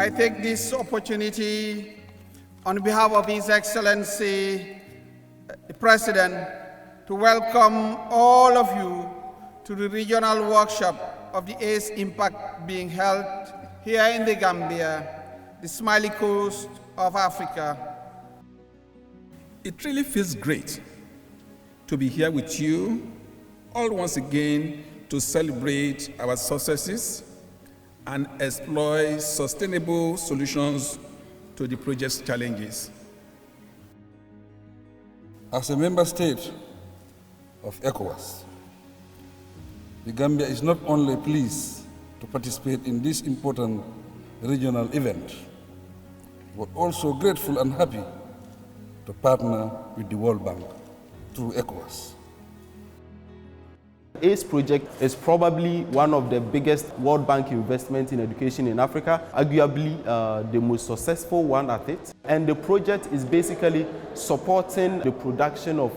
I take this opportunity on behalf of His Excellency, the President, to welcome all of you to the regional workshop of the ACE Impact being held here in the Gambia, the Smiley Coast of Africa. It really feels great to be here with you all once again to celebrate our successes and explore sustainable solutions to the project's challenges. As a member state of ECOWAS, the Gambia is not only pleased to participate in this important regional event, but also grateful and happy to partner with the World Bank through ECOWAS. ACE project is probably one of the biggest World Bank investments in education in Africa, arguably the most successful one at it. And the project is basically supporting the production of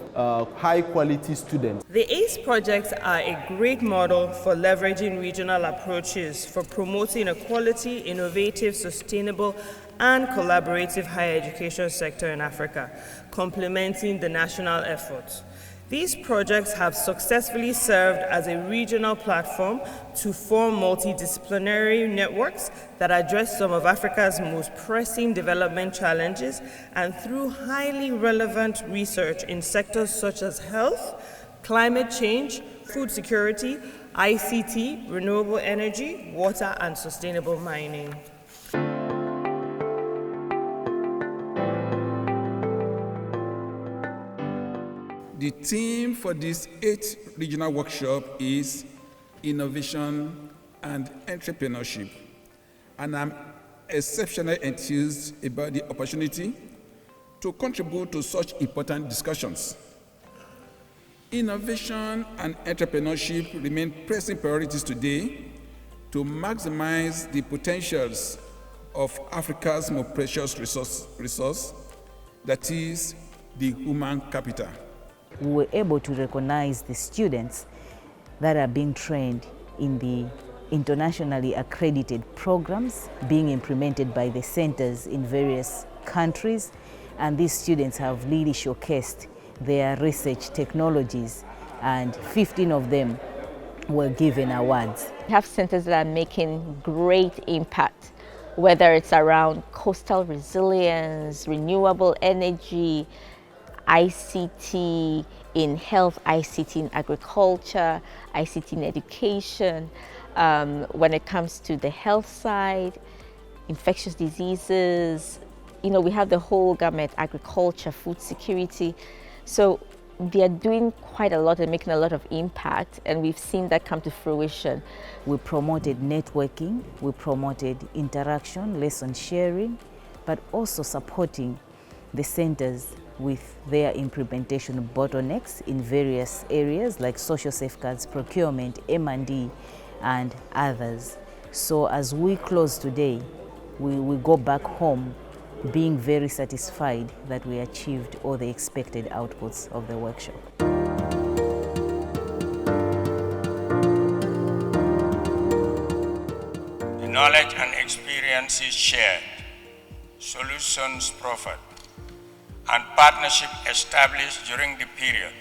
high-quality students. The ACE projects are a great model for leveraging regional approaches for promoting a quality, innovative, sustainable, and collaborative higher education sector in Africa, complementing the national efforts. These projects have successfully served as a regional platform to form multidisciplinary networks that address some of Africa's most pressing development challenges, and through highly relevant research in sectors such as health, climate change, food security, ICT, renewable energy, water, and sustainable mining. The theme for this 8th regional workshop is innovation and entrepreneurship, and I'm exceptionally enthused about the opportunity to contribute to such important discussions. Innovation and entrepreneurship remain pressing priorities today to maximize the potentials of Africa's most precious resource, that is the human capital. We were able to recognize the students that are being trained in the internationally accredited programs being implemented by the centers in various countries, and these students have really showcased their research technologies, and 15 of them were given awards. We have centers that are making great impact, whether it's around coastal resilience, renewable energy, ICT in health, ICT in agriculture, ICT in education. When it comes to the health side, infectious diseases, we have the whole gamut, agriculture, food security. So they are doing quite a lot and making a lot of impact, and we've seen that come to fruition. We promoted networking, we promoted interaction, lesson sharing, but also supporting the centers with their implementation bottlenecks in various areas like social safeguards, procurement, M&D, and others. So as we close today, we go back home being very satisfied that we achieved all the expected outputs of the workshop. The knowledge and experiences shared, solutions proffered, and partnership established during the period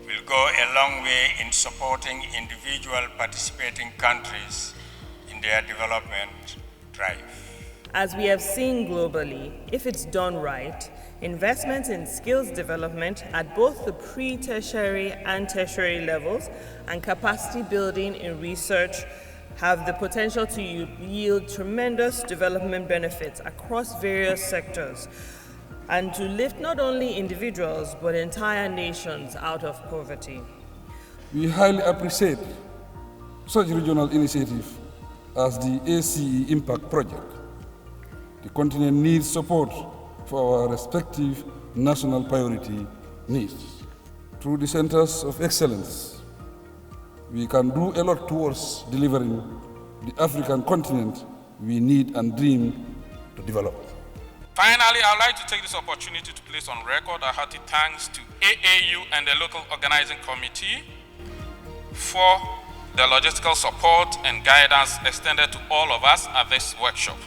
will go a long way in supporting individual participating countries in their development drive. As we have seen globally, if it's done right, investments in skills development at both the pre-tertiary and tertiary levels and capacity building in research have the potential to yield tremendous development benefits across various sectors, and to lift not only individuals but entire nations out of poverty. We highly appreciate such regional initiative as the ACE Impact Project. The continent needs support for our respective national priority needs. Through the Centers of Excellence, we can do a lot towards delivering the African continent we need and dream to develop. Finally, I would like to take this opportunity to place on record a hearty thanks to AAU and the local organizing committee for the logistical support and guidance extended to all of us at this workshop.